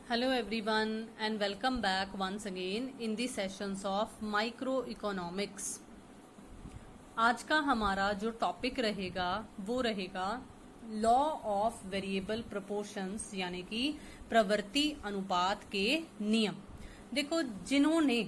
Hello everyone and welcome back once again in the sessions of microeconomics। आज का हमारा जो टॉपिक रहेगा वो रहेगा लॉ ऑफ वेरिएबल प्रोपोर्शंस यानी कि प्रवृत्ति अनुपात के नियम। देखो, जिन्होंने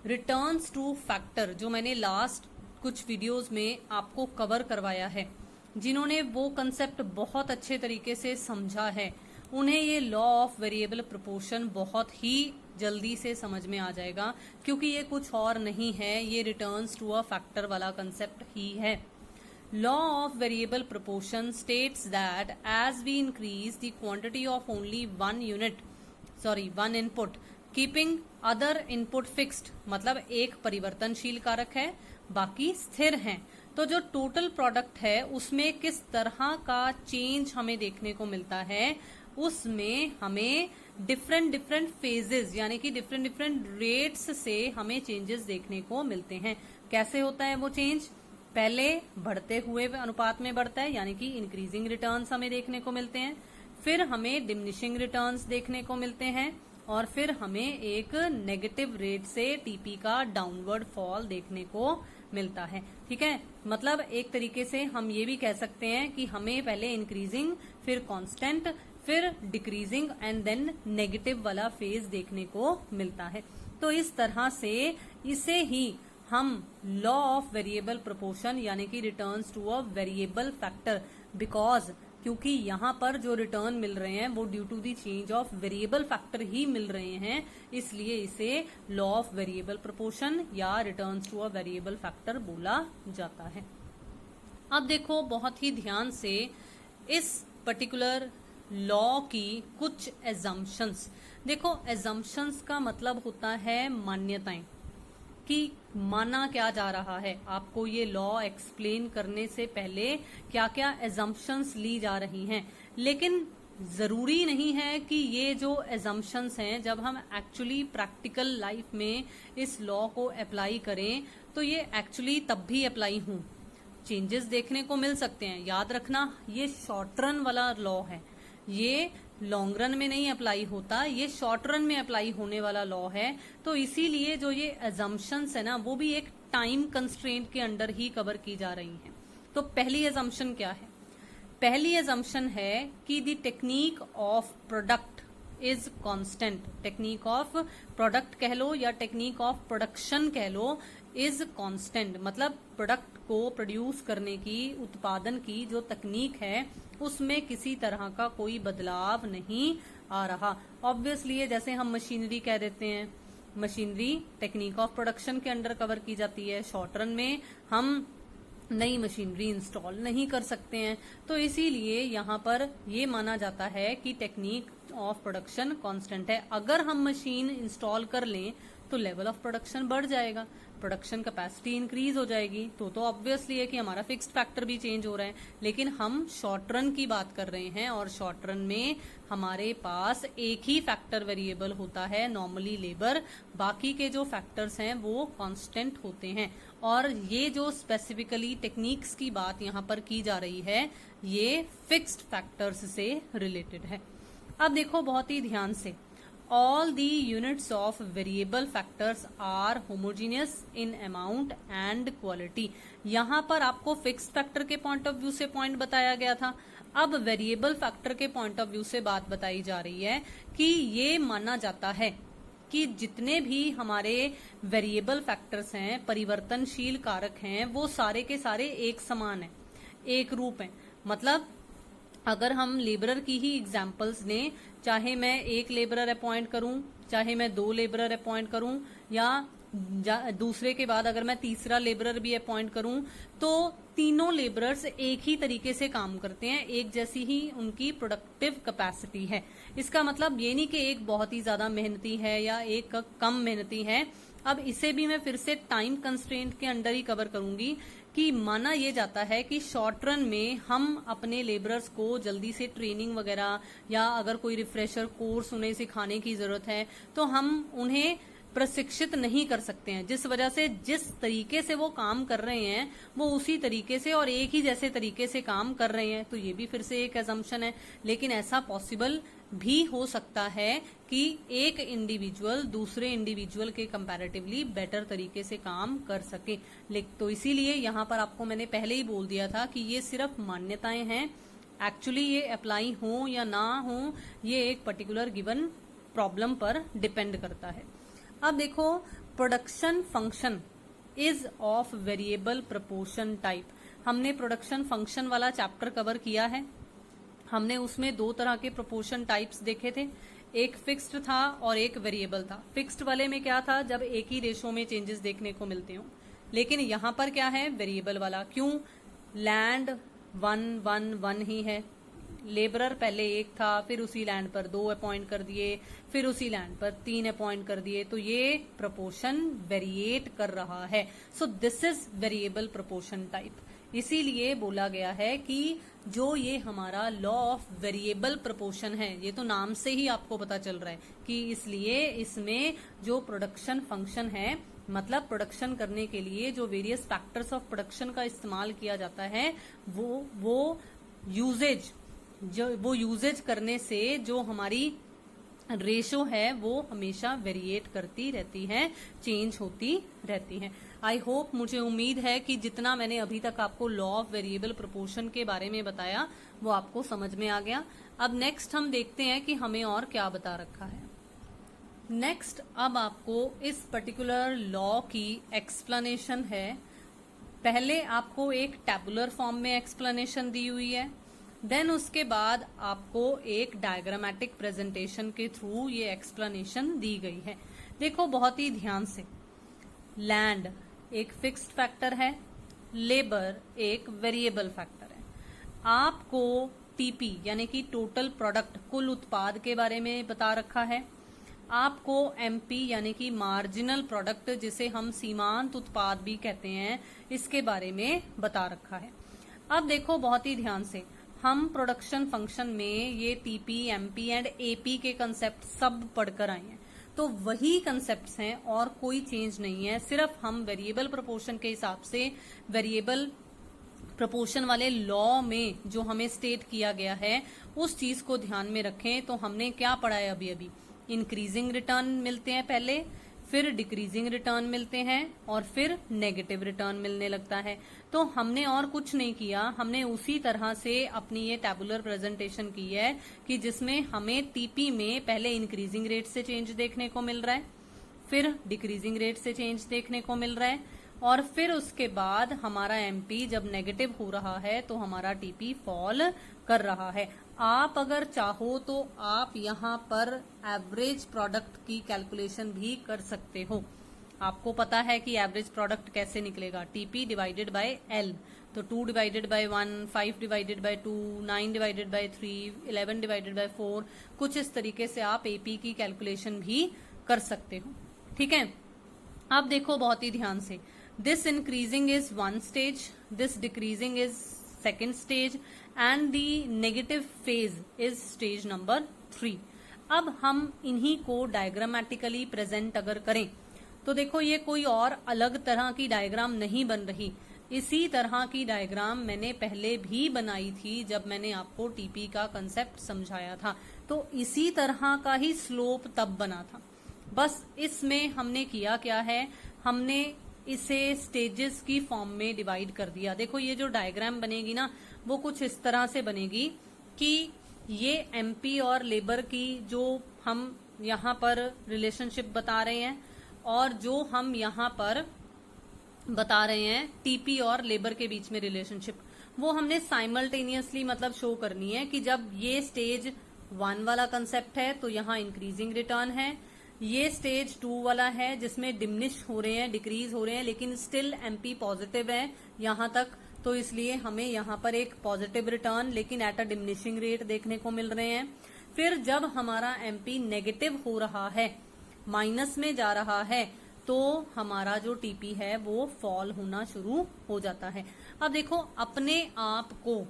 रिटर्न्स टू फैक्टर जो मैंने लास्ट कुछ वीडियोस में आपको कवर करवाया है, जिन्होंने वो कंसेप्ट बहुत अच्छे तरीके से समझा है, उन्हें ये लॉ ऑफ वेरिएबल प्रोपोर्शन बहुत ही जल्दी से समझ में आ जाएगा, क्योंकि ये कुछ और नहीं है, ये रिटर्न्स टू अ फैक्टर वाला कंसेप्ट ही है। Law of variable proportion states that as we increase the quantity of only one input keeping other input fixed, मतलब एक परिवर्तनशील कारक है, बाकी स्थिर हैं, तो जो टोटल प्रोडक्ट है उसमें किस तरह का चेंज हमें देखने को मिलता है, उसमें हमें डिफरेंट फेजेस यानी कि डिफरेंट रेट्स से हमें चेंजेस देखने को मिलते हैं। कैसे होता है वो चेंज? पहले बढ़ते हुए अनुपात में बढ़ता है यानी कि इंक्रीजिंग रिटर्न्स हमें देखने को मिलते हैं, फिर हमें डिमिनिशिंग रिटर्न्स देखने को मिलते हैं, और फिर हमें एक नेगेटिव रेट से टीपी का डाउनवर्ड फॉल देखने को मिलता है। ठीक है, मतलब एक तरीके से हम ये भी कह सकते हैं कि हमें पहले इंक्रीजिंग, फिर कांस्टेंट, फिर डिक्रीजिंग एंड देन नेगेटिव वाला फेज देखने को मिलता है। तो इस तरह से इसे ही हम लॉ ऑफ वेरिएबल प्रोपोर्शन यानी कि returns to a variable factor, because क्योंकि यहाँ पर जो रिटर्न मिल रहे हैं वो due to the change of variable factor ही मिल रहे हैं, इसलिए इसे लॉ ऑफ वेरिएबल प्रोपोर्शन या returns to a variable factor बोला जाता है। अब देखो बहुत ही ध्यान से इस पर्टिकुलर लॉ की कुछ एजम्पशंस। देखो, एजम्पशंस का मतलब होता है मान्यताएं, कि माना क्या जा रहा है। आपको ये लॉ एक्सप्लेन करने से पहले क्या क्या एजम्पशंस ली जा रही हैं, लेकिन जरूरी नहीं है कि ये जो एजम्पशंस हैं जब हम एक्चुअली प्रैक्टिकल लाइफ में इस लॉ को अप्लाई करें तो ये एक्चुअली तब भी अप्लाई हों। चेंजेस देखने को मिल सकते हैं। याद रखना, ये शॉर्ट रन वाला लॉ है, ये लॉन्ग रन में नहीं अप्लाई होता, ये शॉर्ट रन में अप्लाई होने वाला लॉ है। तो इसीलिए जो ये एजम्पशंस है ना, वो भी एक टाइम कंस्ट्रेंट के अंडर ही कवर की जा रही हैं। तो पहली एजम्पशन क्या है? पहली एजम्पशन है कि the technique of product is constant. Technique of product कह लो या टेक्निक ऑफ प्रोडक्शन कह लो, इज कांस्टेंट, मतलब प्रोडक्ट को प्रोड्यूस करने की, उत्पादन की जो तकनीक है उसमें किसी तरह का कोई बदलाव नहीं आ रहा। ऑब्वियसली जैसे हम मशीनरी कह देते हैं, मशीनरी टेक्निक ऑफ प्रोडक्शन के अंडर कवर की जाती है। शॉर्ट रन में हम नई मशीनरी इंस्टॉल नहीं कर सकते हैं, तो इसीलिए यहाँ पर ये माना जाता है कि टेक्निक ऑफ प्रोडक्शन कांस्टेंट है। अगर हम मशीन इंस्टॉल कर लें तो लेवल ऑफ प्रोडक्शन बढ़ जाएगा, प्रोडक्शन कैपेसिटी इंक्रीज हो जाएगी, तो ऑब्वियसली है कि हमारा फिक्स्ड फैक्टर भी चेंज हो रहा है। लेकिन हम शॉर्ट रन की बात कर रहे हैं और शॉर्ट रन में हमारे पास एक ही फैक्टर वेरिएबल होता है, नॉर्मली लेबर। बाकी के जो फैक्टर्स हैं वो कांस्टेंट होते हैं। और ये जो स्पेसिफिकली टेक्निक्स की बात यहाँ पर की जा रही है, ये फिक्स्ड फैक्टर्स से रिलेटेड है। अब देखो बहुत ही ध्यान से, all the units of variable factors are homogeneous in amount and quality। यहाँ पर आपको फिक्स्ड फैक्टर के पॉइंट ऑफ व्यू से पॉइंट बताया गया था, अब वेरिएबल फैक्टर के पॉइंट ऑफ व्यू से बात बताई जा रही है कि ये माना जाता है कि जितने भी हमारे वेरिएबल फैक्टर्स हैं, परिवर्तनशील कारक हैं, वो सारे के सारे एक समान हैं, एक रूप हैं। मतलब अगर हम लेबरर की ही एग्जाम्पल्स लें, चाहे मैं एक लेबरर अपॉइंट करूं, चाहे मैं 2 लेबरर अपॉइंट करूं, या दूसरे के बाद अगर मैं तीसरा लेबरर भी अपॉइंट करूं, तो तीनों लेबरर्स एक ही तरीके से काम करते हैं, एक जैसी ही उनकी प्रोडक्टिव कैपेसिटी है। इसका मतलब ये नहीं कि एक बहुत ही ज्यादा मेहनती है या एक कम मेहनती है। अब इसे भी मैं फिर से टाइम कंस्ट्रेंट के अंडर ही कवर करूंगी कि माना ये जाता है कि शॉर्ट रन में हम अपने लेबरर्स को जल्दी से ट्रेनिंग वगैरह या अगर कोई रिफ्रेशर कोर्स उन्हें सिखाने की जरूरत है तो हम उन्हें प्रशिक्षित नहीं कर सकते हैं, जिस वजह से जिस तरीके से वो काम कर रहे हैं वो उसी तरीके से और एक ही जैसे तरीके से काम कर रहे हैं। तो ये भी फिर से एक एजम्पशन है, लेकिन ऐसा पॉसिबल भी हो सकता है कि एक इंडिविजुअल दूसरे इंडिविजुअल के कंपैरेटिवली बेटर तरीके से काम कर सके। तो इसीलिए यहाँ पर आपको मैंने पहले ही बोल दिया था कि ये सिर्फ मान्यताएं हैं, एक्चुअली ये अप्लाई हो या ना हो ये एक पर्टिकुलर गिवन प्रॉब्लम पर डिपेंड करता है। अब देखो, production function is of variable proportion type. हमने प्रोडक्शन फंक्शन वाला चैप्टर कवर किया है। हमने उसमें दो तरह के प्रोपोर्शन टाइप्स देखे थे, एक फिक्स्ड था और एक वेरिएबल था। फिक्स्ड वाले में क्या था, जब एक ही रेशो में चेंजेस देखने को मिलते हो, लेकिन यहाँ पर क्या है, वेरिएबल वाला। क्यों? लैंड 1-1-1 ही है, लेबरर पहले एक था, फिर उसी लैंड पर 2 अपॉइंट कर दिए, फिर उसी लैंड पर 3 अपॉइंट कर दिए, तो ये प्रोपोर्शन वेरिएट कर रहा है। So this is variable proportion type. इसीलिए बोला गया है कि जो ये हमारा लॉ ऑफ वेरिएबल प्रोपोर्शन है, ये तो नाम से ही आपको पता चल रहा है कि इसलिए इसमें जो प्रोडक्शन फंक्शन है, मतलब प्रोडक्शन करने के लिए जो वेरियस फैक्टर्स ऑफ प्रोडक्शन का इस्तेमाल किया जाता है, वो यूजेज करने से जो हमारी रेशो है वो हमेशा वेरिएट करती रहती है, चेंज होती रहती है। आई होप, मुझे उम्मीद है कि जितना मैंने अभी तक आपको लॉ ऑफ वेरिएबल प्रोपोर्शन के बारे में बताया वो आपको समझ में आ गया। अब नेक्स्ट हम देखते हैं कि हमें और क्या बता रखा है। नेक्स्ट अब आपको इस पर्टिकुलर लॉ की एक्सप्लेनेशन है। पहले आपको एक टैबुलर फॉर्म में एक्सप्लेनेशन दी हुई है, देन उसके बाद आपको एक डायग्रामेटिक प्रेजेंटेशन के थ्रू ये एक्सप्लेनेशन दी गई है। देखो बहुत ही ध्यान से, लैंड एक फिक्स्ड फैक्टर है, लेबर एक वेरिएबल फैक्टर है। आपको टीपी यानी कि टोटल प्रोडक्ट, कुल उत्पाद के बारे में बता रखा है। आपको एमपी यानी कि मार्जिनल प्रोडक्ट, जिसे हम सीमांत उत्पाद भी कहते हैं, इसके बारे में बता रखा है। अब देखो बहुत ही ध्यान से, हम प्रोडक्शन फंक्शन में ये टीपी, एमपी एंड एपी के कंसेप्ट सब पढ़कर आए हैं, तो वही कंसेप्ट्स हैं और कोई चेंज नहीं है। सिर्फ हम वेरिएबल प्रोपोर्शन के हिसाब से वेरिएबल प्रोपोर्शन वाले लॉ में जो हमें स्टेट किया गया है उस चीज को ध्यान में रखें। तो हमने क्या पढ़ा है अभी, इंक्रीजिंग रिटर्न मिलते हैं पहले, फिर डिक्रीजिंग रिटर्न मिलते हैं और फिर नेगेटिव रिटर्न मिलने लगता है। तो हमने और कुछ नहीं किया, हमने उसी तरह से अपनी ये टैबुलर प्रेजेंटेशन की है कि जिसमें हमें टीपी में पहले इंक्रीजिंग रेट से चेंज देखने को मिल रहा है, फिर डिक्रीजिंग रेट से चेंज देखने को मिल रहा है, और फिर उसके बाद हमारा एमपी जब नेगेटिव हो रहा है तो हमारा टीपी फॉल कर रहा है। आप अगर चाहो तो आप यहाँ पर एवरेज प्रोडक्ट की कैलकुलेशन भी कर सकते हो। आपको पता है कि एवरेज प्रोडक्ट कैसे निकलेगा, टीपी डिवाइडेड बाय एल। तो 2 divided by 1, 5 divided by 2, 9 divided by 3, 11 divided by 4, कुछ इस तरीके से आप एपी की कैलकुलेशन भी कर सकते हो। ठीक है, अब देखो बहुत ही ध्यान से, this increasing is 1 stage, this decreasing is 2nd stage and the negative phase is stage number 3। अब हम इन्हीं को डायग्रामेटिकली प्रेजेंट अगर करें तो देखो ये कोई और अलग तरह की डायग्राम नहीं बन रही, इसी तरह की डायग्राम मैंने पहले भी बनाई थी जब मैंने आपको टीपी का कंसेप्ट समझाया था। तो इसी तरह का ही स्लोप तब बना था, बस इसमें हमने किया क्या है, हमने इसे स्टेजेस की फॉर्म में डिवाइड कर दिया। देखो ये जो डायग्राम बनेगी ना वो कुछ इस तरह से बनेगी कि ये एमपी और लेबर की जो हम यहाँ पर रिलेशनशिप बता रहे हैं और जो हम यहाँ पर बता रहे हैं टीपी और लेबर के बीच में रिलेशनशिप, वो हमने साइमल्टेनियसली मतलब शो करनी है कि जब ये स्टेज 1 वाला कंसेप्ट है तो यहाँ इंक्रीजिंग रिटर्न है, ये स्टेज 2 वाला है जिसमें डिमिनिश हो रहे हैं, डिक्रीज हो रहे हैं, लेकिन स्टिल एमपी पॉजिटिव है यहाँ तक, तो इसलिए हमें यहाँ पर एक पॉजिटिव रिटर्न लेकिन एट अ डिमिनिशिंग रेट देखने को मिल रहे हैं। फिर जब हमारा एमपी नेगेटिव हो रहा है, माइनस में जा रहा है, तो हमारा जो टीपी है वो फॉल होना शुरू हो जाता है। अब देखो अपने आप को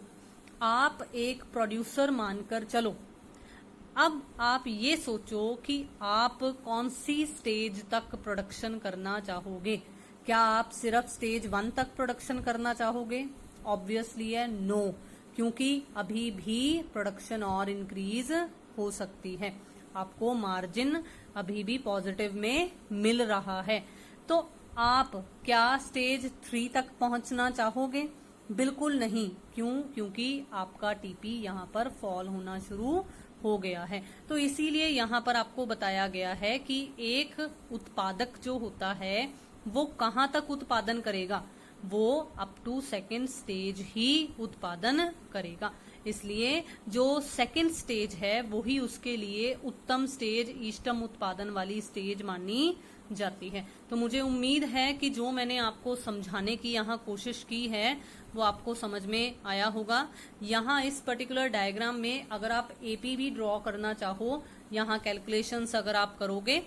आप एक प्रोड्यूसर मानकर चलो, अब आप ये सोचो कि आप कौन सी स्टेज तक प्रोडक्शन करना चाहोगे। क्या आप सिर्फ स्टेज 1 तक प्रोडक्शन करना चाहोगे? ऑब्वियसली है नो, क्योंकि अभी भी प्रोडक्शन और इंक्रीज हो सकती है। आपको मार्जिन अभी भी पॉजिटिव में मिल रहा है। तो आप क्या स्टेज 3 तक पहुंचना चाहोगे? बिल्कुल नहीं। क्यों? क्योंकि आपका टीपी यहाँ पर फॉल होना शुरू हो गया है। तो इसीलिए यहाँ पर आपको बताया गया है कि एक उत्पादक जो होता है वो कहाँ तक उत्पादन करेगा, वो अप टू सेकेंड स्टेज ही उत्पादन करेगा। इसलिए जो सेकेंड स्टेज है वो ही उसके लिए उत्तम स्टेज, इष्टतम उत्पादन वाली स्टेज मानी जाती है। तो मुझे उम्मीद है कि जो मैंने आपको समझाने की यहाँ कोशिश की है वो आपको समझ में आया होगा। यहाँ इस पर्टिकुलर डायग्राम में अगर आप एपी भी ड्रॉ करना चाहो, यहाँ कैलकुलेशंस अगर आप करोगे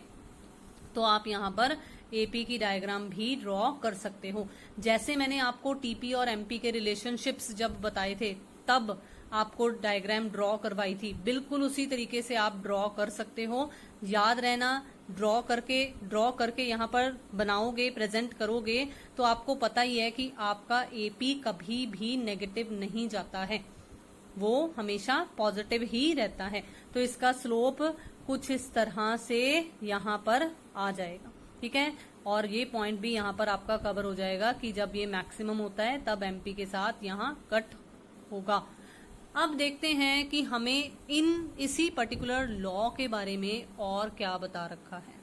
तो आप यहाँ पर एपी की डायग्राम भी ड्रॉ कर सकते हो। जैसे मैंने आपको टीपी और एमपी के रिलेशनशिप्स जब बताए थे तब आपको डायग्राम ड्रॉ करवाई थी, बिल्कुल उसी तरीके से आप ड्रॉ कर सकते हो। याद रहना, ड्रॉ करके यहाँ पर बनाओगे, प्रेजेंट करोगे तो आपको पता ही है कि आपका एपी कभी भी नेगेटिव नहीं जाता है, वो हमेशा पॉजिटिव ही रहता है। तो इसका स्लोप कुछ इस तरह से यहाँ पर आ जाएगा, ठीक है। और ये पॉइंट भी यहाँ पर आपका कवर हो जाएगा कि जब ये मैक्सिमम होता है तब एमपी के साथ यहाँ कट होगा। अब देखते हैं कि हमें इसी पर्टिकुलर लॉ के बारे में और क्या बता रखा है।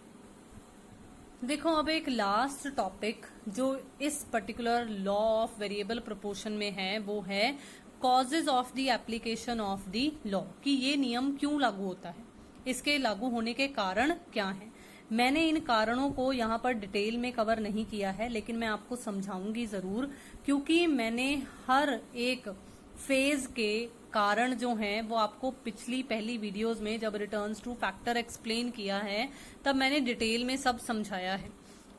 देखो, अब एक लास्ट टॉपिक जो इस particular law of variable proportion में है वो है causes of the application of the law, कि ये नियम क्यों लागू होता है, इसके लागू होने के कारण क्या हैं। मैंने इन कारणों को यहाँ पर डिटेल में कवर नहीं किया है, लेकिन मैं आपको समझाऊंगी जरूर, क्योंकि मैंने हर एक फेज के कारण जो हैं वो आपको पिछली पहली वीडियोस में जब रिटर्न्स टू फैक्टर एक्सप्लेन किया है तब मैंने डिटेल में सब समझाया है।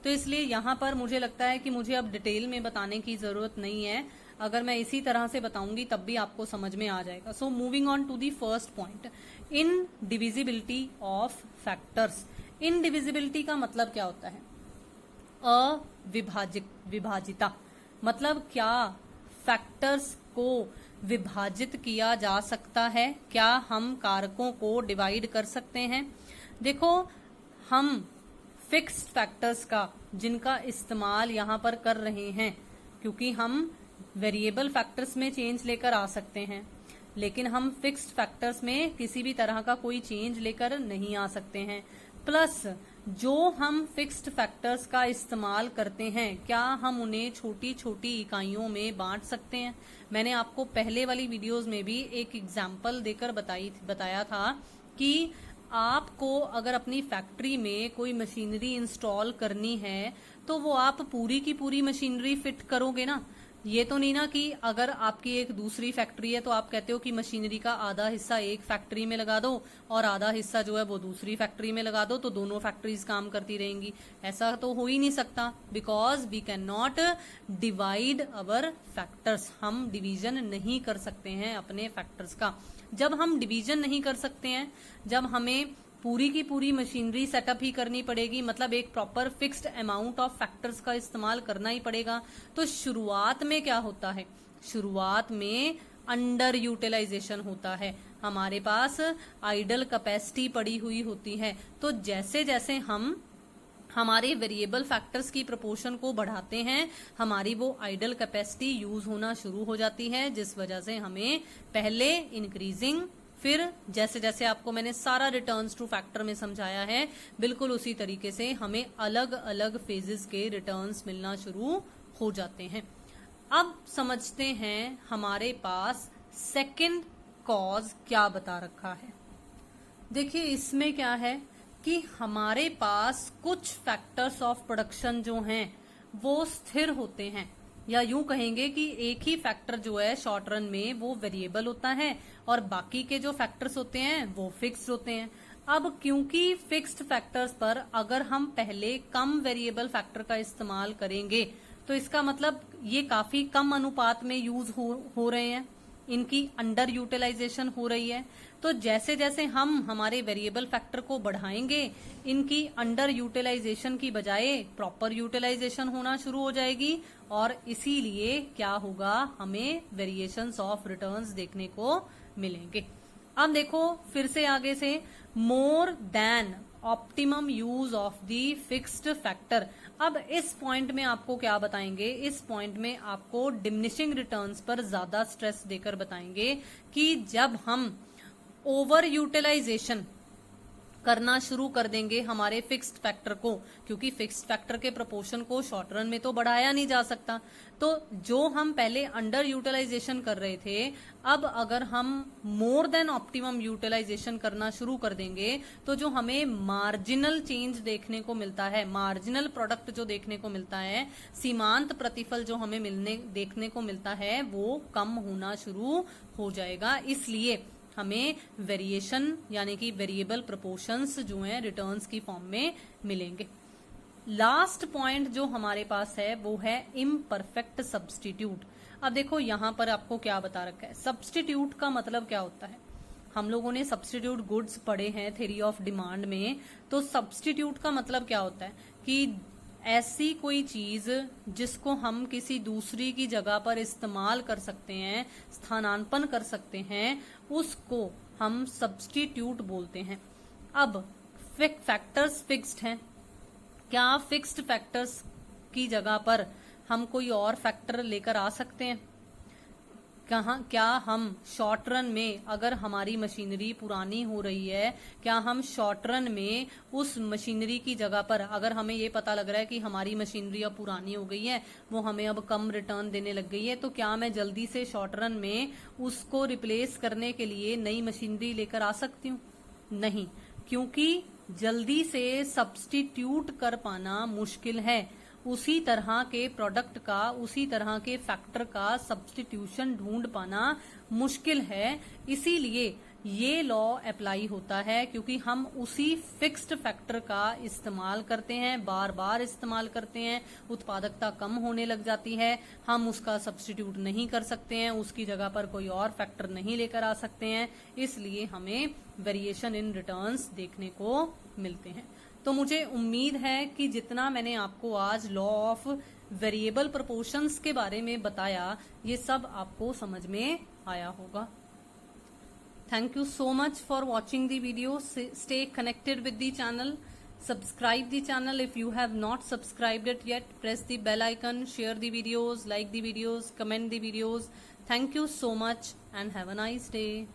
तो इसलिए यहाँ पर मुझे लगता है कि मुझे अब डिटेल में बताने की जरूरत नहीं है। अगर मैं इसी तरह से बताऊंगी तब भी आपको समझ में आ जाएगा। So moving on to the first point, in divisibility of factors. Indivisibility का मतलब क्या होता है? विभाजिता, मतलब क्या फैक्टर्स को विभाजित किया जा सकता है? क्या हम कारकों को डिवाइड कर सकते हैं? देखो, हम फिक्स्ड फैक्टर्स का जिनका इस्तेमाल यहाँ पर कर रहे हैं, क्योंकि हम वेरिएबल फैक्टर्स में चेंज लेकर आ सकते हैं, लेकिन हम फिक्स्ड फैक्टर्स में किसी भी तरह का कोई चेंज लेकर नहीं आ सकते हैं। प्लस जो हम फिक्स्ड फैक्टर्स का इस्तेमाल करते हैं, क्या हम उन्हें छोटी छोटी इकाइयों में बांट सकते हैं? मैंने आपको पहले वाली वीडियोस में भी एक एग्जाम्पल देकर बताया था कि आपको अगर अपनी फैक्ट्री में कोई मशीनरी इंस्टॉल करनी है तो वो आप पूरी की पूरी मशीनरी फिट करोगे ना। ये तो नहीं ना कि अगर आपकी एक दूसरी फैक्ट्री है तो आप कहते हो कि मशीनरी का आधा हिस्सा एक फैक्ट्री में लगा दो और आधा हिस्सा जो है वो दूसरी फैक्ट्री में लगा दो, तो दोनों फैक्ट्रीज काम करती रहेंगी। ऐसा तो हो ही नहीं सकता, because we can not divide our factors. हम डिवीजन नहीं कर सकते हैं अपने फैक्टर्स का। जब हम डिवीजन नहीं कर सकते हैं, जब हमें पूरी की पूरी मशीनरी सेटअप ही करनी पड़ेगी, मतलब एक proper fixed amount of factors का इस्तेमाल करना ही पड़ेगा, तो शुरुआत में क्या होता है? शुरुआत में अंडर यूटिलाइजेशन होता है, हमारे पास आइडल कैपेसिटी पड़ी हुई होती है। तो जैसे जैसे हम हमारे वेरिएबल फैक्टर्स की प्रोपोर्शन को बढ़ाते हैं, हमारी वो आइडल कैपेसिटी यूज होना शुरू हो जाती है, जिस वजह से हमें पहले इंक्रीजिंग, फिर जैसे जैसे आपको मैंने सारा रिटर्न्स टू फैक्टर में समझाया है, बिल्कुल उसी तरीके से हमें अलग अलग फेजेस के रिटर्न्स मिलना शुरू हो जाते हैं। अब समझते हैं हमारे पास सेकंड कॉज क्या बता रखा है। देखिए, इसमें क्या है कि हमारे पास कुछ फैक्टर्स ऑफ प्रोडक्शन जो हैं वो स्थिर होते हैं, या यूं कहेंगे कि एक ही फैक्टर जो है शॉर्ट रन में वो वेरिएबल होता है और बाकी के जो फैक्टर्स होते हैं वो फिक्स्ड होते हैं। अब क्योंकि फिक्स्ड फैक्टर्स पर अगर हम पहले कम वेरिएबल फैक्टर का इस्तेमाल करेंगे तो इसका मतलब ये काफी कम अनुपात में यूज हो रहे हैं, इनकी अंडर यूटिलाइजेशन हो रही है। तो जैसे जैसे हम हमारे वेरिएबल फैक्टर को बढ़ाएंगे, इनकी अंडर यूटिलाइजेशन की बजाय प्रॉपर यूटिलाइजेशन होना शुरू हो जाएगी, और इसीलिए क्या होगा, हमें वेरिएशंस ऑफ रिटर्न्स देखने को मिलेंगे। अब देखो फिर से आगे से, more than optimum use of the fixed factor. अब इस पॉइंट में आपको क्या बताएंगे, इस पॉइंट में आपको डिमिनिशिंग रिटर्न्स पर ज्यादा स्ट्रेस देकर बताएंगे कि जब हम ओवर यूटिलाइजेशन करना शुरू कर देंगे हमारे फिक्स्ड फैक्टर को, क्योंकि फिक्स्ड फैक्टर के प्रोपोर्शन को शॉर्ट रन में तो बढ़ाया नहीं जा सकता, तो जो हम पहले अंडर यूटिलाइजेशन कर रहे थे, अब अगर हम मोर देन ऑप्टिमम यूटिलाइजेशन करना शुरू कर देंगे तो जो हमें मार्जिनल चेंज देखने को मिलता है, मार्जिनल प्रोडक्ट जो देखने को मिलता है, सीमांत प्रतिफल जो हमें देखने को मिलता है, वो कम होना शुरू हो जाएगा। इसलिए हमें वेरिएशन यानी कि वेरिएबल प्रोपोर्शंस जो हैं रिटर्न्स की फॉर्म में मिलेंगे। लास्ट पॉइंट जो हमारे पास है वो है इम्परफेक्ट सब्स्टिट्यूट। अब देखो यहां पर आपको क्या बता रखा है, सब्स्टिट्यूट का मतलब क्या होता है। हम लोगों ने सब्स्टिट्यूट गुड्स पढ़े हैं थ्योरी ऑफ डिमांड में, तो सब्स्टिट्यूट का मतलब क्या होता है कि ऐसी कोई चीज जिसको हम किसी दूसरी की जगह पर इस्तेमाल कर सकते हैं, स्थानांतरण कर सकते हैं, उसको हम सब्स्टिट्यूट बोलते हैं। अब फैक्टर्स फिक्स्ड हैं, क्या फिक्स्ड फैक्टर्स की जगह पर हम कोई और फैक्टर लेकर आ सकते हैं? क्या हम शॉर्ट रन में, अगर हमारी मशीनरी पुरानी हो रही है, क्या हम शॉर्ट रन में उस मशीनरी की जगह पर, अगर हमें ये पता लग रहा है कि हमारी मशीनरी अब पुरानी हो गई है, वो हमें अब कम रिटर्न देने लग गई है, तो क्या मैं जल्दी से शॉर्ट रन में उसको रिप्लेस करने के लिए नई मशीनरी लेकर आ सकती हूँ? नहीं, क्योंकि जल्दी से सब्स्टिट्यूट कर पाना मुश्किल है। उसी तरह के प्रोडक्ट का, उसी तरह के फैक्टर का सब्स्टिट्यूशन ढूंढ पाना मुश्किल है। इसीलिए ये लॉ अप्लाई होता है, क्योंकि हम उसी फिक्स्ड फैक्टर का इस्तेमाल करते हैं, बार बार इस्तेमाल करते हैं, उत्पादकता कम होने लग जाती है, हम उसका सब्स्टिट्यूट नहीं कर सकते हैं, उसकी जगह पर कोई और फैक्टर नहीं लेकर आ सकते हैं, इसलिए हमें वेरिएशन इन रिटर्न्स देखने को मिलते हैं। तो मुझे उम्मीद है कि जितना मैंने आपको आज लॉ ऑफ वेरिएबल प्रोपोर्शंस के बारे में बताया, ये सब आपको समझ में आया होगा। Thank you so much for watching the video. Stay connected with the channel. Subscribe the channel if you have not subscribed it yet. Press the bell icon, share the videos, like the videos, comment the videos. Thank you so much and have a nice day.